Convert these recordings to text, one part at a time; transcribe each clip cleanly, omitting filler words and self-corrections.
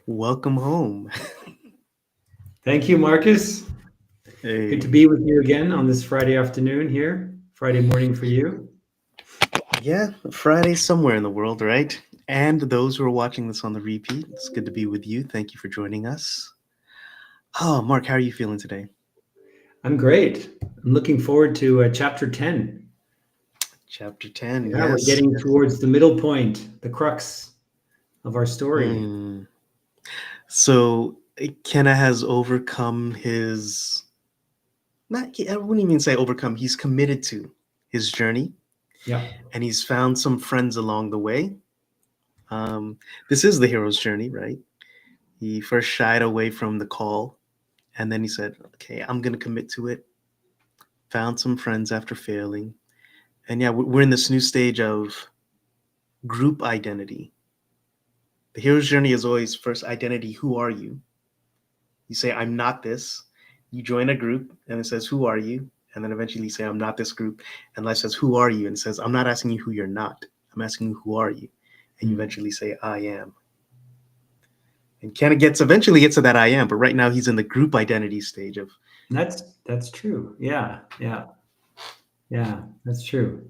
Welcome home. Thank you, Marcus. Good to Hey, be with you again on this Friday afternoon here, Friday morning for you. yeah, Friday somewhere in the world, right? And those who are watching this on the repeat, it's good to be with you. Thank you for joining us. Oh, Mark, how are you feeling today? I'm great. I'm looking forward to chapter 10. Chapter 10, Yeah, we're yes, getting yes. towards the middle point, the crux of our story. Hmm. So, Kenna has overcome his, not, I wouldn't even say overcome, he's committed to his journey Yeah. and he's found some friends along the way. Um, this is the hero's journey, right? He first shied away from the call. And then he said, okay, I'm going to commit to it. Found some friends after failing. And yeah, we're in this new stage of group identity. The hero's journey is always first identity. Who are you? You say, I'm not this. You join a group and it says, who are you? And then eventually you say, I'm not this group. And life says, who are you? And it says, I'm not asking you who you're not. I'm asking you, who are you? And you Mm. eventually say, I am. And Kenna eventually gets to that I am, but right now he's in the group identity stage of, That's true. Yeah, that's true.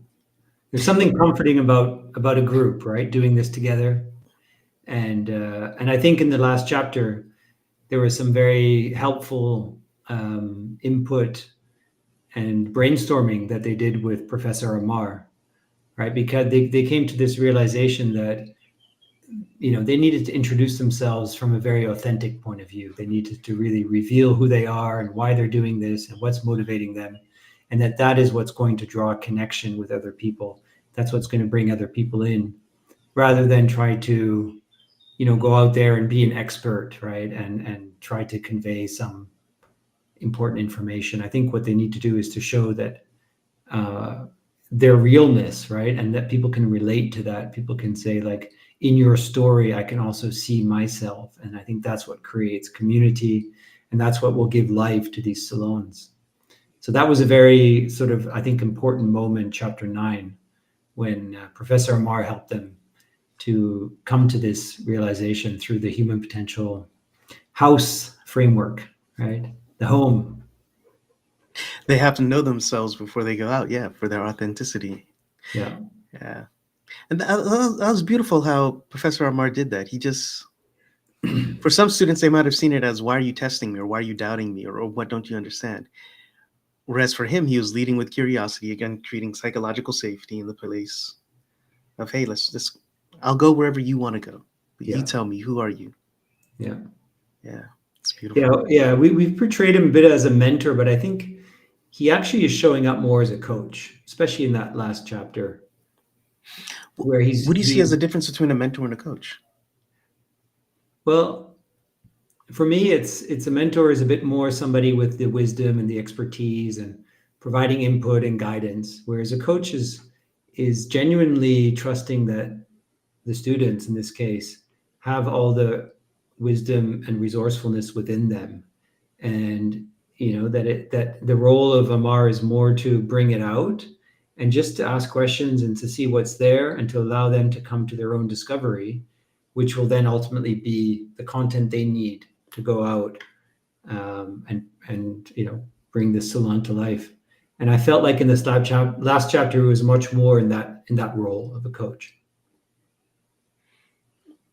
There's something comforting about a group, right? Doing this together, and I think in the last chapter there was some very helpful input and brainstorming that they did with Professor Amar, right? Because they came to this realization that, they needed to introduce themselves from a very authentic point of view. They needed to really reveal who they are and why they're doing this and what's motivating them. And that is what's going to draw a connection with other people. That's what's going to bring other people in rather than try to, go out there and be an expert, right? And try to convey some important information. I think what they need to do is to show that uh, their realness, right? And that people can relate to that. People can say, like, in your story, I can also see myself. And I think that's what creates community. And that's what will give life to these salons. So that was a very sort of, I think, important moment, chapter 9, when Professor Amar helped them to come to this realization through the human potential house framework, right? The home. they have to know themselves before they go out, yeah, for their authenticity. Yeah. Yeah. And that was beautiful how Professor Amar did that. He just, for some students, they might have seen it as, why are you testing me? Or why are you doubting me? Or what don't you understand? Whereas for him, he was leading with curiosity, again, creating psychological safety in the place of, hey, let's just, I'll go wherever you want to go. But you Yeah. tell me, who are you? Yeah. Yeah, it's Yeah, beautiful. yeah, we've portrayed him a bit as a mentor, but I think he actually is showing up more as a coach, especially in that last chapter where What do you see as he's the difference between a mentor and a coach? well, for me it's a mentor is a bit more somebody with the wisdom and the expertise and providing input and guidance, whereas a coach is genuinely trusting that the students in this case have all the wisdom and resourcefulness within them, and that the role of Amar is more to bring it out and just to ask questions and to see what's there and to allow them to come to their own discovery, which will then ultimately be the content they need to go out, and bring this salon to life. And I felt like in this last chapter it was much more in that role of a coach.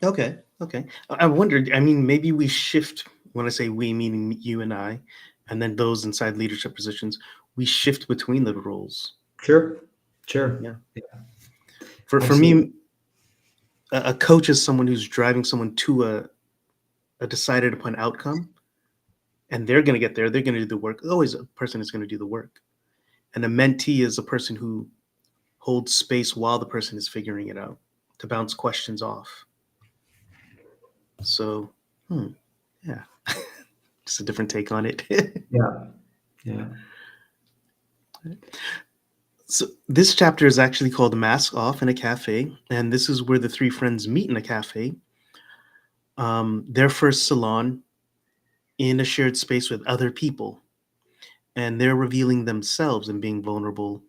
Okay, okay. I wondered, I mean, maybe we shift, when I say we, meaning you and I, and then those inside leadership positions, we shift between the roles. Sure, sure, Yeah. yeah, For absolutely. me, a coach is someone who's driving someone to a decided upon outcome, and they're going to get there. They're going to do the work. Always a person is going to do the work. And a mentee is a person who holds space while the person is figuring it out to bounce questions off. So, yeah, just a different take on it. Yeah, yeah. So this chapter is actually called Mask Off in a Cafe, and this is where the three friends meet in a cafe. Their first salon in a shared space with other people, and they're revealing themselves and being vulnerable.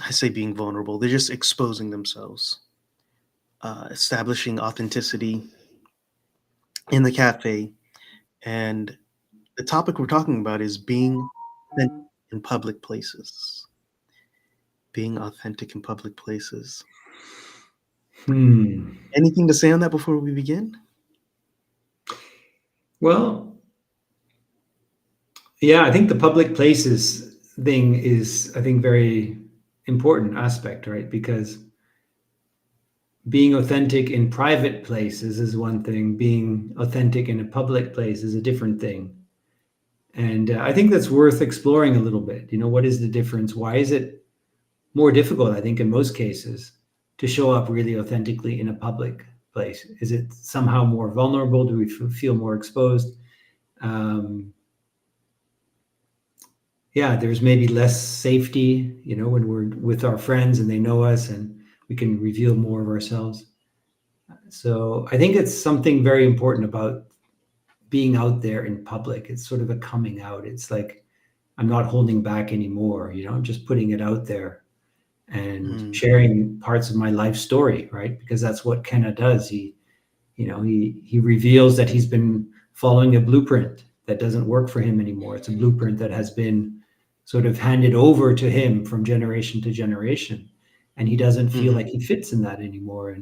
I say being vulnerable, they're just exposing themselves, establishing authenticity, in the cafe, and the topic we're talking about is being authentic in public places. Being authentic in public places. Hmm. Anything to say on that before we begin? Well, yeah, I think the public places thing is, I think, very important aspect, right? Because being authentic in private places is one thing, being authentic in a public place is a different thing. And I think that's worth exploring a little bit. What is the difference? Why is it more difficult, I think, in most cases, to show up really authentically in a public place? Is it somehow more vulnerable? Do we feel more exposed? Um, yeah, there's maybe less safety, when we're with our friends and they know us and we can reveal more of ourselves. So I think it's something very important about being out there in public. It's sort of a coming out. It's like, I'm not holding back anymore, I'm just putting it out there and Mm, sharing parts of my life story, right? Because that's what Kenna does. He reveals that he's been following a blueprint that doesn't work for him anymore. It's a blueprint that has been sort of handed over to him from generation to generation, and he doesn't feel mhm, like he fits in that anymore.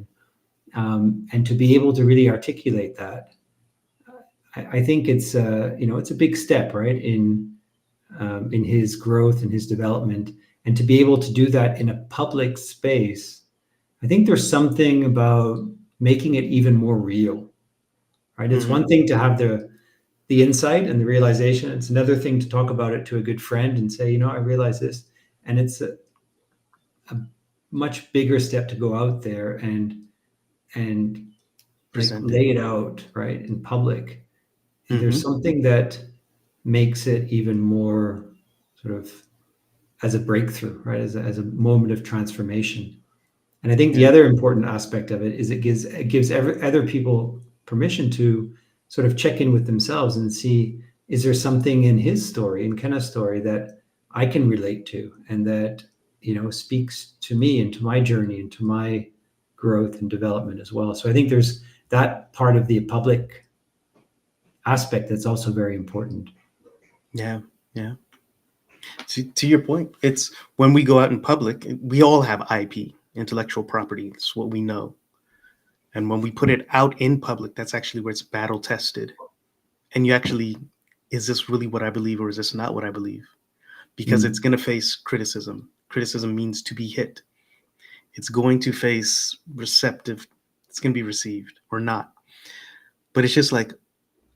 And to be able to really articulate that, I think it's a big step, right, in his growth and his development, and to be able to do that in a public space. I think there's something about making it even more real, right? It's mhm, one thing to have the insight and the realization. It's another thing to talk about it to a good friend and say, I realize this. And it's a much bigger step to go out there and like present it. lay it out, right, in public. And there's Mhm, something that makes it even more sort of as a breakthrough, right, as a moment of transformation. And I think the yeah, other important aspect of it is it gives other people permission to sort of check in with themselves and see, is there something in his story, in Kenna's story, that I can relate to, and that speaks to me and to my journey and to my growth and development as well. So I think there's that part of the public aspect that's also very important. yeah, yeah. To your point, it's when we go out in public, we all have IP, intellectual property. It's what we know. And when we put it out in public, that's actually where it's battle tested. And you actually, is this really what I believe or is this not what I believe? Because it's Mm. going to face criticism. Criticism means to be hit. It's going to face receptive, it's going to be received or not. But it's just like,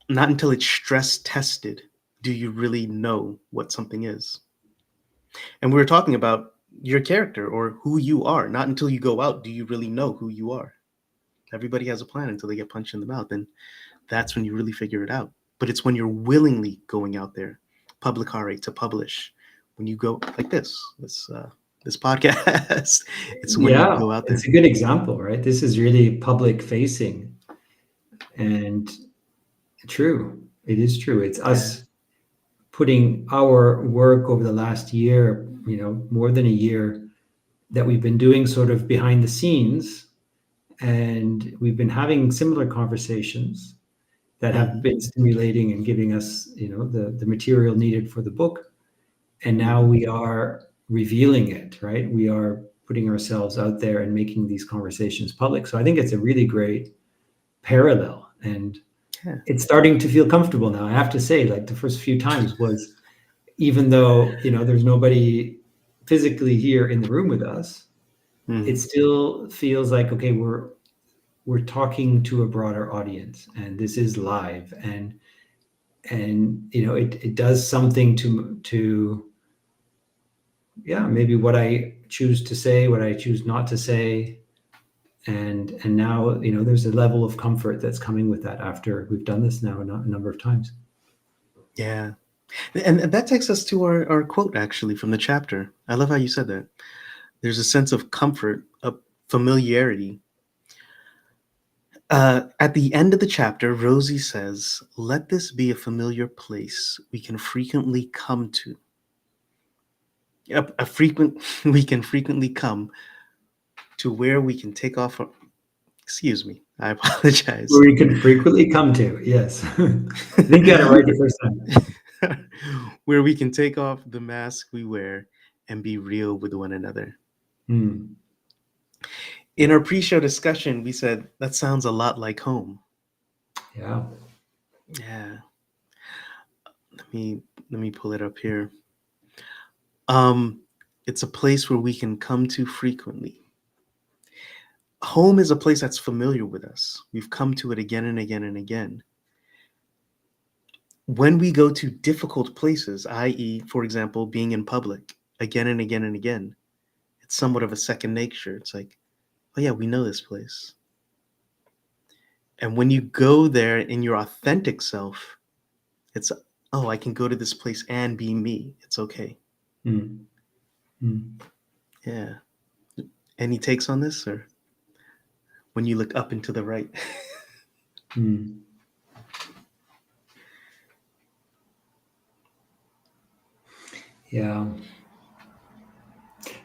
not until it's stress tested do you really know what something is. And we were talking about your character or who you are. Not until you go out do you really know who you are. Everybody has a plan until they get punched in the mouth. And that's when you really figure it out. But it's when you're willingly going out there, publicare to publish, when you go like this podcast, it's when you Yeah, go out it's there. a good example, right? This is really public facing, and true. It is true. It's Yeah. us putting our work over the last year, more than a year, that we've been doing sort of behind the scenes, and we've been having similar conversations that have Hmm. been stimulating and giving us, the material needed for the book. And now Hmm. we are revealing it, right? We are putting ourselves out there and making these conversations public. So I think it's a really great parallel, and Yeah. it's starting to feel comfortable now. I have to say, like, the first few times was, even though there's nobody physically here in the room with us, it Hmm. still feels like, okay, we're talking to a broader audience, and this is live, and it does something to yeah, maybe what I choose to say, what I choose not to say. And now there's a level of comfort that's coming with that after we've done this now a number of times. Yeah. And that takes us to our quote actually from the chapter. I love how you said that. There's a sense of comfort, of familiarity. At the end of the chapter, Rosie says, "Let this be a familiar place we can frequently come to. A frequent we can frequently come to where we can take off. Excuse me. I apologize. Where you can frequently come to. Yes. I think you got it right the first time. Where we can take off the mask we wear and be real with one another. Hmm. In our pre-show discussion, we said that sounds a lot like home. Yeah. Yeah. Let me pull it up here. Um, it's a place where we can come to frequently. Home is a place that's familiar with us. We've come to it again and again and again. When we go to difficult places, i.e., for example, being in public again and again and again, it's somewhat of a second nature. It's like, oh yeah, we know this place. And when you go there in your authentic self, it's, oh, I can go to this place and be me. It's okay. Hmm. Hmm. Yeah. Any takes on this, or when you look up and to the right? Hmm. Yeah.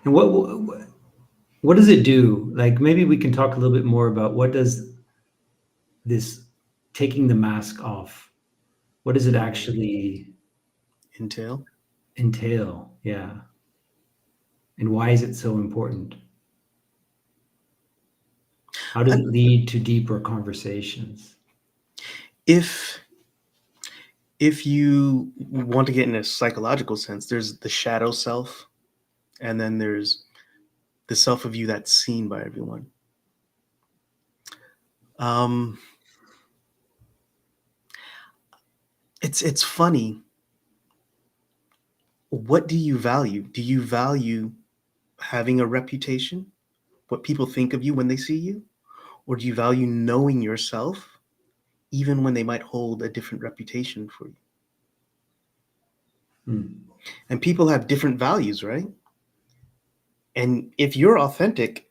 And what does it do? Like maybe we can talk a little bit more about what does this taking the mask off, what does it actually Entail? entail? Yeah. And why is it so important? How does I, it lead to deeper conversations? if if you want to get in a psychological sense, there's the shadow self, and then there's the self of you that's seen by everyone. Um, it's funny. What do you value? Do you value having a reputation? What people think of you when they see you? Or do you value knowing yourself, even when they might hold a different reputation for you? Hmm. And people have different values, right? And if you're authentic,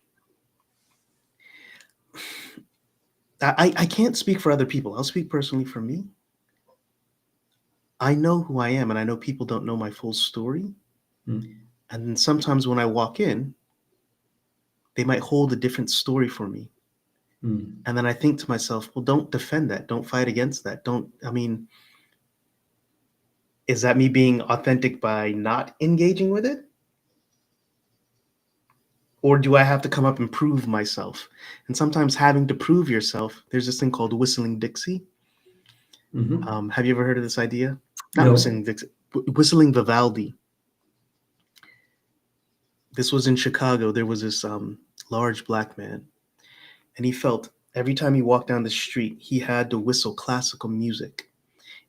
I can't speak for other people. I'll speak personally for me. I know who I am, and I know people don't know my full story. Hmm. And then sometimes when I walk in, they might hold a different story for me. Hmm. And then I think to myself, well, don't defend that. Don't fight against that. Don't, I mean, is that me being authentic by not engaging with it? Or do I have to come up and prove myself? And sometimes having to prove yourself, there's this thing called whistling Dixie. Hmm. Have you ever heard of this idea? Not No. whistling Dixie, whistling Vivaldi. This was in Chicago. There was this large black man, and he felt every time he walked down the street, he had to whistle classical music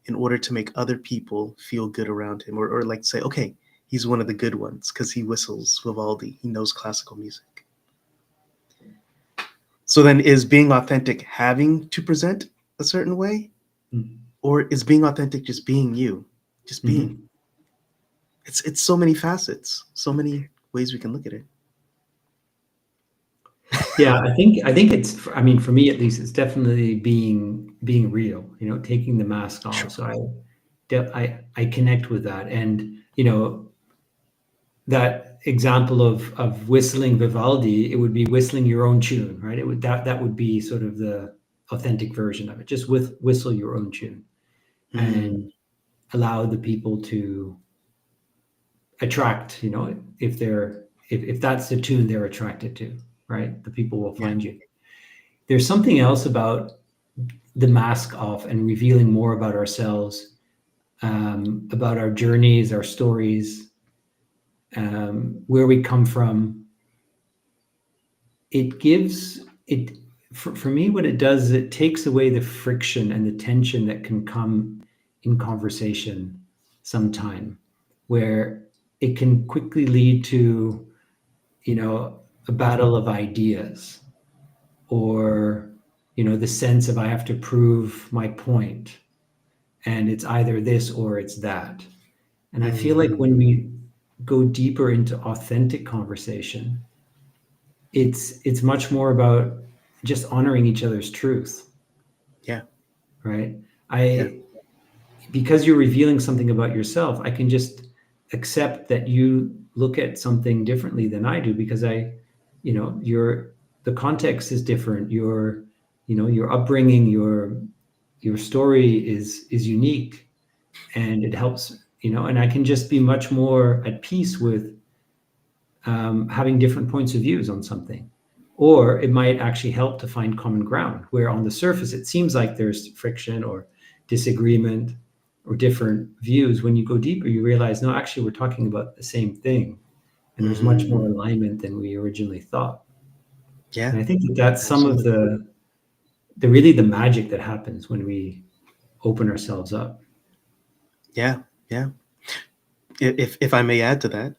in order to make other people feel good around him, or like say, okay, he's one of the good ones because he whistles Vivaldi. He knows classical music. So then, is being authentic having to present a certain way, Hmm. or is being authentic just being you, just being? Hmm. It's so many facets, so many ways we can look at it. Yeah, I think it's I mean for me at least it's definitely being real, taking the mask off. Sure. So I connect with that. And that example of whistling Vivaldi, it would be whistling your own tune, right? That would be sort of the authentic version of it. Just whistle your own tune Mm, and allow the people to attract, if that's the tune they're attracted to, right? The people will yeah. find you. There's something else about the mask off and revealing more about ourselves, about our journeys, our stories, where we come from. It gives it for me, what it does is it takes away the friction and the tension that can come in conversation sometime, where it can quickly lead to a battle of ideas, or the sense of I have to prove my point, and it's either this or it's that. And I feel like Mm, when we go deeper into authentic conversation, it's much more about just honoring each other's truth, yeah. right? Yeah. I Because you're revealing something about yourself, I can just accept that you look at something differently than I do, because the context is different. your upbringing, your story is unique, and it helps, and I can just be much more at peace with having different points of views on something. Or it might actually help to find common ground, where on the surface it seems like there's friction or disagreement or different views. When you go deeper, you realize, no, actually, we're talking about the same thing. And there's much more Mm, alignment than we originally thought. yeah, And I think that that's some of absolutely. the really the magic that happens when we open ourselves up. Yeah, yeah. If I may add to that,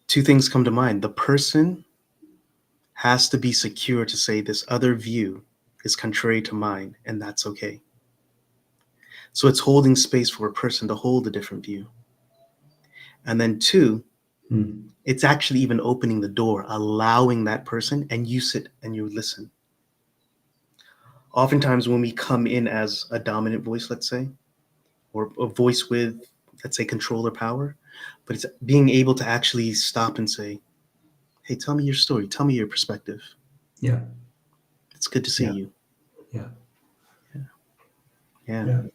two things come to mind. The person has to be secure to say this other view is contrary to mine, and that's okay. So it's holding space for a person to hold a different view. And then two, Hmm. it's actually even opening the door, allowing that person, and you sit and you listen. Oftentimes, when we come in as a dominant voice, let's say, or a voice with, let's say, control or power, but it's being able to actually stop and say, hey, tell me your story, tell me your perspective. Yeah, It's good to see yeah, you. yeah, Yeah. yeah. So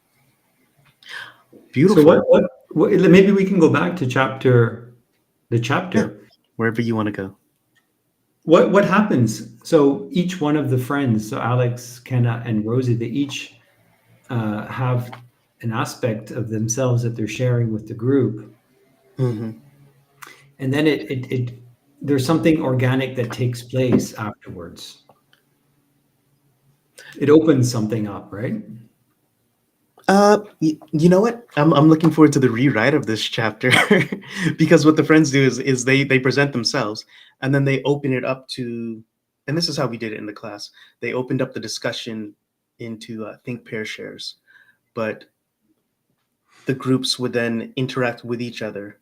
Beautiful. maybe we can go back to the Yeah. chapter. Wherever you want to go. What happens? So each one of the friends, so Alex, Kenna, and Rosie, they each have an aspect of themselves that they're sharing with the group, Hmm. and then it there's something organic that takes place afterwards. It opens something up, right? You know what? I'm looking forward to the rewrite of this chapter because what the friends do is they present themselves and then they open it up to, and this is how we did it in the class. They opened up the discussion into think pair shares, but the groups would then interact with each other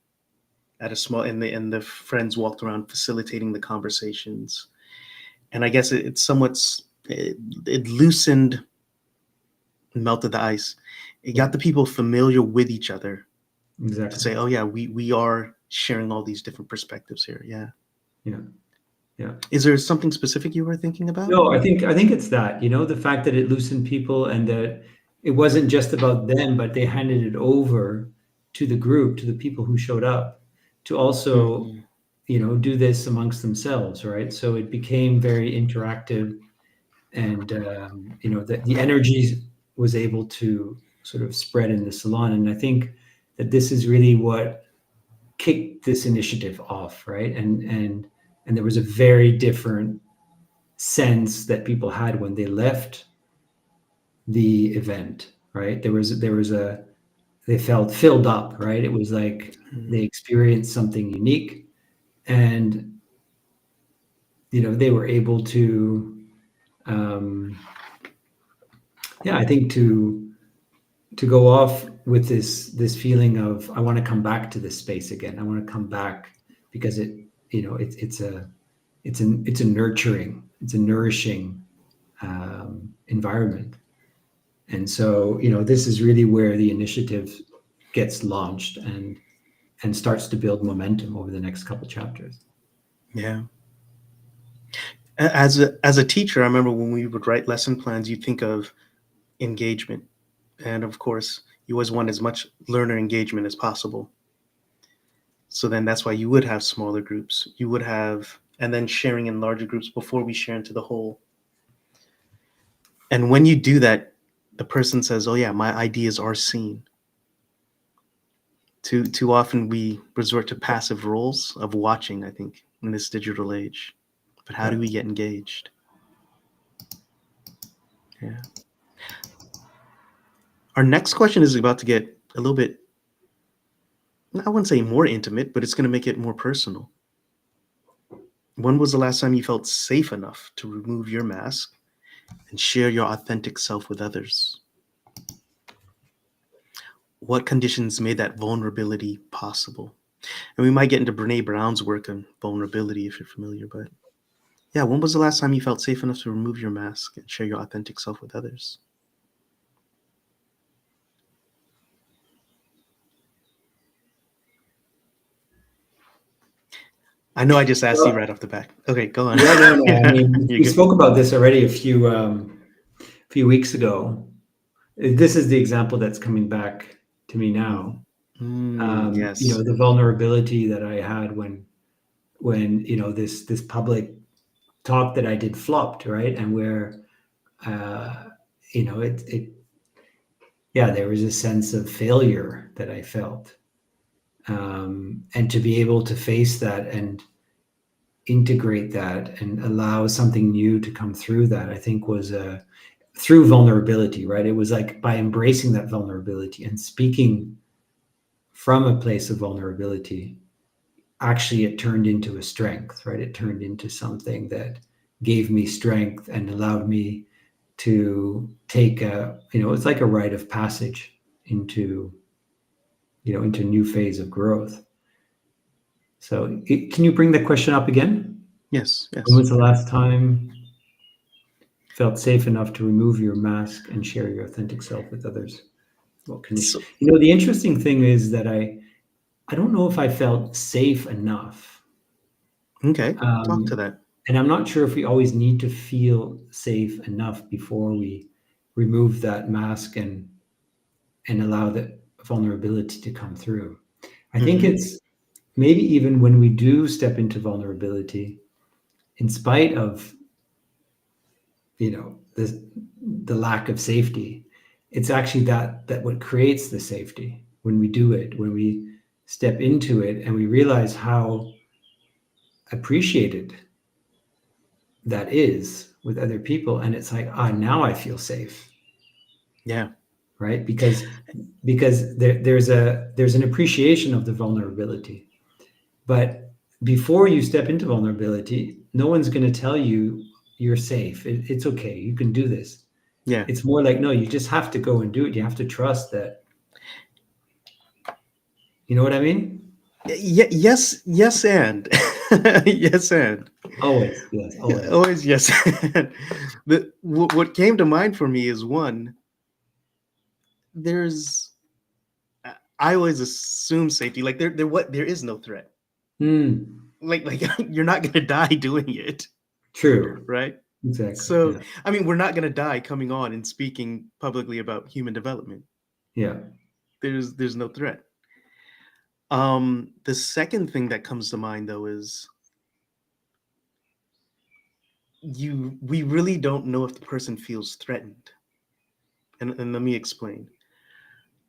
at a small, and the friends walked around facilitating the conversations. And I guess it's somewhat it loosened, melted the ice. It Yeah, got the people familiar with each other to exactly. say, oh yeah, we are sharing all these different perspectives here. Yeah. Yeah, yeah. Is there something specific you were thinking about? No, I think it's that, the fact that it loosened people and that it wasn't just about them, but they handed it over to the group, to the people who showed up, to also, Hmm. do this amongst themselves, right? So it became very interactive, and the energy was able to sort of spread in the salon. And I think that this is really what kicked this initiative off, right? And there was a very different sense that people had when they left the event, right? There was a they felt filled up, right? It was like they experienced something unique, and they were able to, um, yeah, I think to go off with this feeling of, I want to come back to this space again. I want to come back because it's a nurturing, it's a nourishing environment. And so, this is really where the initiative gets launched and starts to build momentum over the next couple chapters. Yeah. As a teacher, I remember when we would write lesson plans, you think of engagement, and of course, you always want as much learner engagement as possible. So then that's why you would have smaller groups. You would have, and then sharing in larger groups before we share into the whole. And when you do that, the person says, "Oh yeah, my ideas are seen." Too often we resort to passive roles of watching, I think, in this digital age. But how Yeah. do we get engaged? Yeah. Our next question is about to get a little bit, I wouldn't say more intimate, but it's going to make it more personal. When was the last time you felt safe enough to remove your mask and share your authentic self with others? What conditions made that vulnerability possible? And we might get into Brene Brown's work on vulnerability if you're familiar, but yeah, when was the last time you felt safe enough to remove your mask and share your authentic self with others? I know I just asked you Well, right off the back. Okay, go on. yeah, no, no. I Yeah, mean, you're we good. spoke about this already a few weeks ago. This is the example that's coming back to me now. Yes. The vulnerability that I had when this public talk that I did flopped, right? And where uh, it yeah, there was a sense of failure that I felt, and to be able to face that and integrate that and allow something new to come through that, I think was through vulnerability, right? It was like by embracing that vulnerability and speaking from a place of vulnerability, actually it turned into a strength, right? It turned into something that gave me strength and allowed me to take it's like a rite of passage into into a new phase of growth. So can you bring that question up again? Yes. When Yes. was the last time you felt safe enough to remove your mask and share your authentic self with others? What condition? So, The interesting thing is that I don't know if I felt safe enough. okay. Talk to Um, that. and I'm not sure if we always need to feel safe enough before we remove that mask and allow the vulnerability to come through. I think Hmm. it's maybe even when we do step into vulnerability, in spite of the lack of safety, it's actually that what creates the safety when we do it, when we step into it and we realize how appreciated that is with other people, and it's like, now I feel safe, Yeah. right? Because there's an appreciation of the vulnerability. But before you step into vulnerability, no one's going to tell you you're safe. It's okay, you can do this. Yeah. It's more like, no, you just have to go and do it. You have to trust that. You know what I mean? Yes. Yes. And yes. And Always, yes, always. always yes. And what came to mind for me is one. There's I always assume safety. Like there is no threat. Hmm. Like you're not gonna die doing it, True. right? Exactly. So Yeah. I mean, we're not gonna die coming on and speaking publicly about human development. Yeah. There's no threat. The second thing that comes to mind though is we really don't know if the person feels threatened. And let me explain.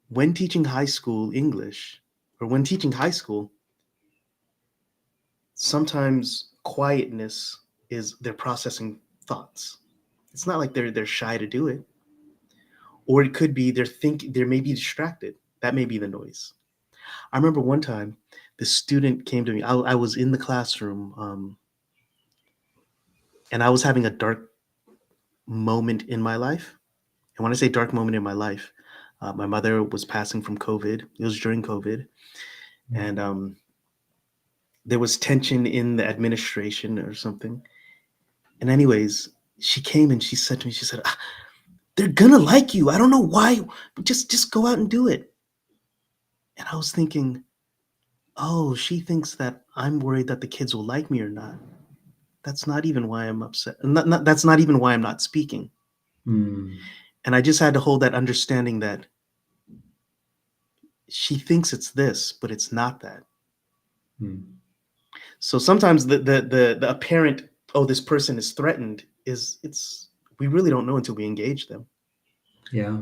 When teaching high school English, or when teaching high school, sometimes quietness is they're processing thoughts. It's not like they're shy to do it. Or it could be they may be distracted. That may be the noise. I remember one time the student came to me. I was in the classroom, and I was having a dark moment in my life. And when I say dark moment in my life, my mother was passing from COVID. It was during COVID, and there was tension in the administration or something. And anyways, she came and she said to me, she said, "Ah, they're gonna like you. I don't know why. Just go out and do it." And I was thinking, oh, she thinks that I'm worried that the kids will like me or not. That's not even why I'm upset. That's not even why I'm not speaking. Hmm. And I just had to hold that understanding that she thinks it's this, but it's not that. Hmm. So sometimes the apparent, oh, this person is threatened, is it's we really don't know until we engage them. Yeah.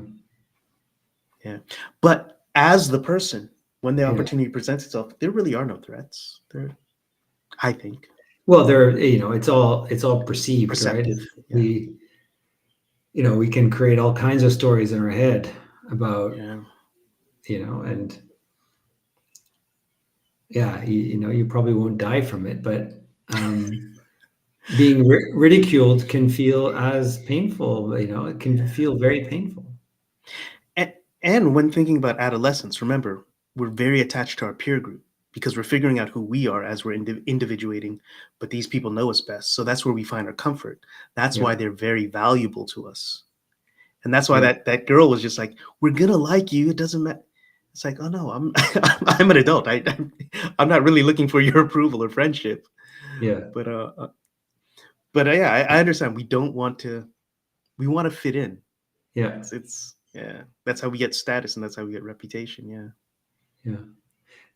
Yeah. But as the person, when the Yeah. opportunity presents itself, there really are no threats. There, I think, Well, it's all perceived, right? perceptive. Yeah. We can create all kinds of stories in our head about, Yeah. and yeah, you probably won't die from it, but being ridiculed can feel as painful. It can Yeah. feel very painful. And, and when thinking about adolescence, remember, we're very attached to our peer group because we're figuring out who we are as we're individuating, but these people know us best. So that's where we find our comfort. That's Yeah. why they're very valuable to us. And that's why Yeah. that girl was just like, we're going to like you. It doesn't matter. It's like, oh no, I'm I'm an adult. I'm not really looking for your approval or friendship. Yeah, But yeah, I understand. We don't want to. We want to fit in. yeah, It's yeah. That's how we get status, and that's how we get reputation. Yeah. yeah.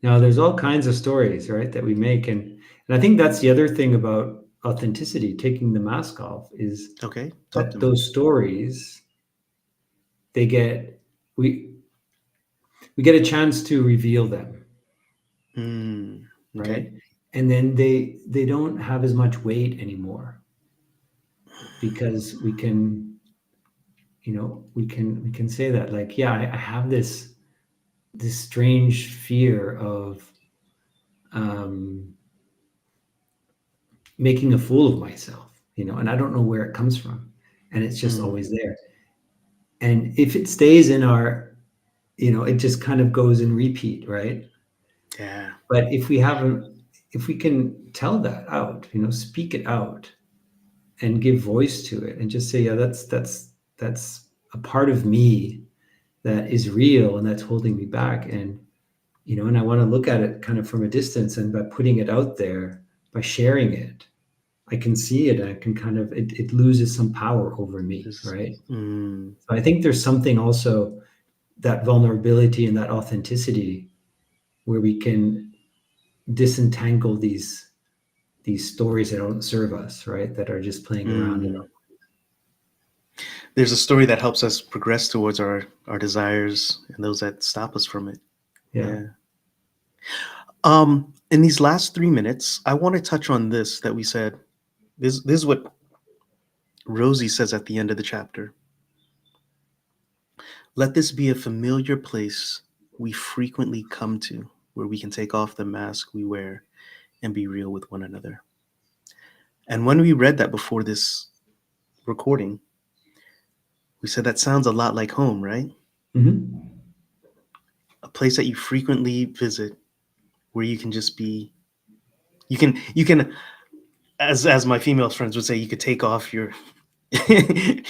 Now, there's all kinds of stories, right, that we make, and I think that's the other thing about authenticity, taking the mask off, is Okay. Talk to that me. those stories, they get we we get a chance to reveal them, Mm, okay. right? And then they don't have as much weight anymore because we can, we can say that, like, yeah, I have this strange fear of um, making a fool of myself, and I don't know where it comes from, and it's just Mm, always there. And if it stays in our, it just kind of goes in repeat, right? yeah. But if we can tell that out, speak it out and give voice to it and just say, yeah, that's a part of me that is real and that's holding me back. And I want to look at it kind of from a distance, and by putting it out there, by sharing it, I can see it. I can kind of, it loses some power over me, Just, right? mm, So I think there's something also, that vulnerability and that authenticity, where we can disentangle these stories that don't serve us, right? That are just playing around in our. mm. There's a story that helps us progress towards our desires and those that stop us from it. Yeah. Yeah. In these last 3 minutes, I want to touch on this that we said. This is what Rosie says at the end of the chapter. Let this be a familiar place we frequently come to, where we can take off the mask we wear and be real with one another. And when we read that before this recording, we said that sounds a lot like home, right? Mm-hmm. A place that you frequently visit where you can just be, you can as my female friends would say, you could take off your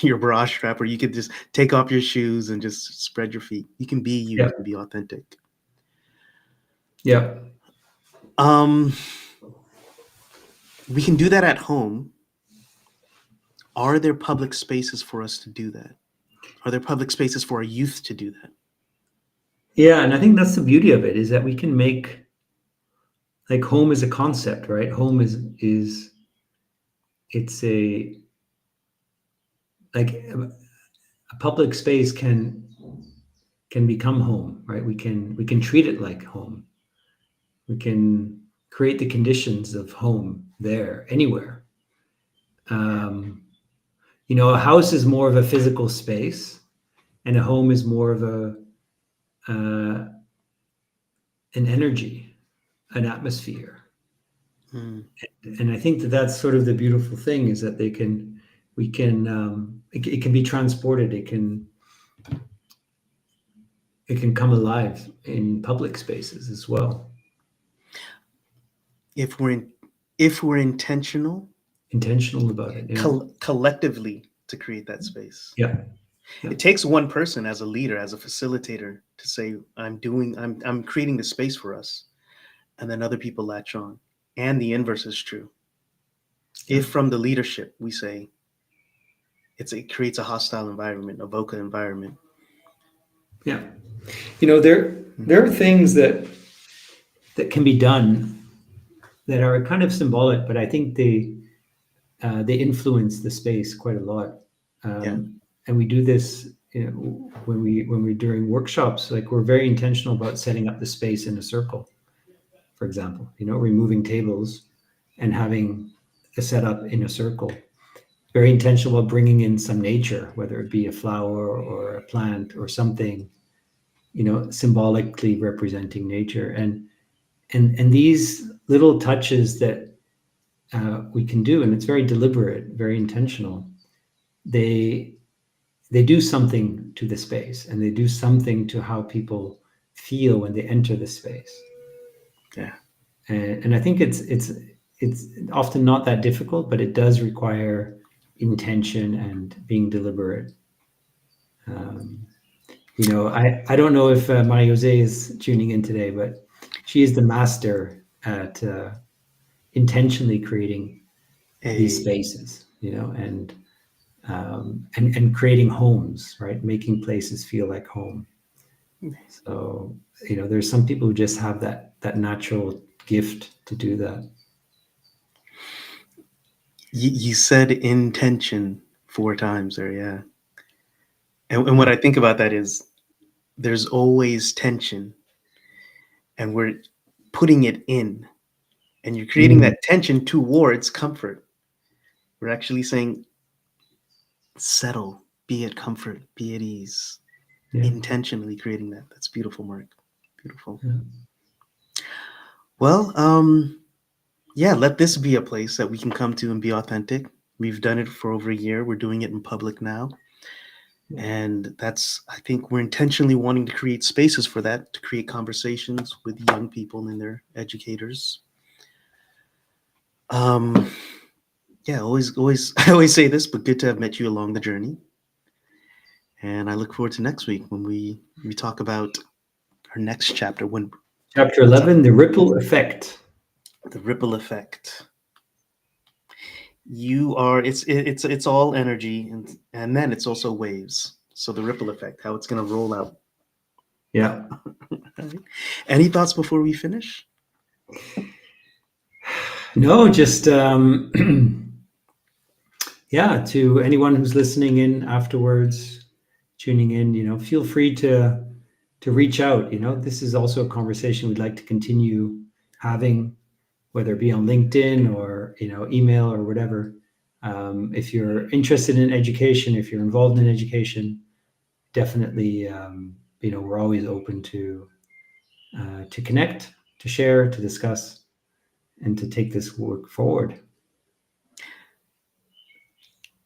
your bra strap, or you could just take off your shoes and just spread your feet. You can be you, Yeah. you can be authentic. Yeah. Um we can do that at home. Are there public spaces for us to do that? Are there public spaces for our youth to do that? Yeah. And I think that's the beauty of it, is that we can make, like, home is a concept, right? Home is it's a, like, a public space can become home, right? We can treat it like home. We can create the conditions of home there, anywhere. Um, a house is more of a physical space, and a home is more of uh, an energy, an atmosphere. Mm. And I think that that's sort of the beautiful thing, is that we can, it can be transported. It can come alive in public spaces as well. If we're intentional Intentional about it. Yeah. collectively to create that space. Yeah. Yeah. It takes one person as a leader, as a facilitator, to say, I'm creating the space for us, and then other people latch on. And the inverse is true. Yeah. If from the leadership we say, it creates a hostile environment, a VOCA environment. Yeah. There are things that can be done that are kind of symbolic, but I think they influence the space quite a lot. Yeah. And we do this, when we're doing workshops. Like, we're very intentional about setting up the space in a circle, for example. Removing tables and having a setup in a circle. Very intentional about bringing in some nature, whether it be a flower or a plant or something, symbolically representing nature. And these little touches that we can do, and it's very deliberate, very intentional. They do something to the space, and they do something to how people feel when they enter the space. Yeah. And I think it's often not that difficult, but it does require intention and being deliberate. Um, I don't know if Maria Jose is tuning in today, but she is the master at intentionally creating these A spaces, and creating homes, right? Making places feel like home. So, there's some people who just have that natural gift to do that. you said intention 4 times there, yeah. And what I think about that is there's always tension, and we're putting it in, and you're creating Mm, that tension towards comfort. We're actually saying, settle, be at comfort, be at ease, yeah, intentionally creating that. That's beautiful, Mark. Beautiful. yeah, Well, yeah, let this be a place that we can come to and be authentic. We've done it for over a year. We're doing it in public now. yeah. And I think we're intentionally wanting to create spaces for that, to create conversations with young people and their educators. Um, yeah, always, I always say this, but good to have met you along the journey. And I look forward to next week when we talk about our next chapter, when Chapter 11, the ripple effect. the ripple effect. It's all energy, and then it's also waves. So the ripple effect, how it's going to roll out. Yeah. Right? Any thoughts before we finish? No, just yeah, to anyone who's listening in afterwards, tuning in, feel free to reach out. This is also a conversation we'd like to continue having, whether it be on LinkedIn or email or whatever. If you're interested in education, if you're involved in education, definitely, we're always open to connect, to share, to discuss, and to take this work forward.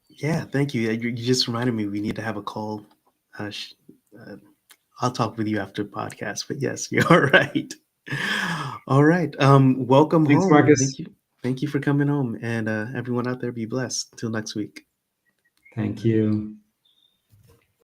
Yeah, thank you. You just reminded me we need to have a call. Uh, sh- uh, I'll talk with you after the podcast, but yes, you're right. All right. Welcome Thanks, home. Marcus. Thank you for coming home, and everyone out there, be blessed. Until next week. Thank you.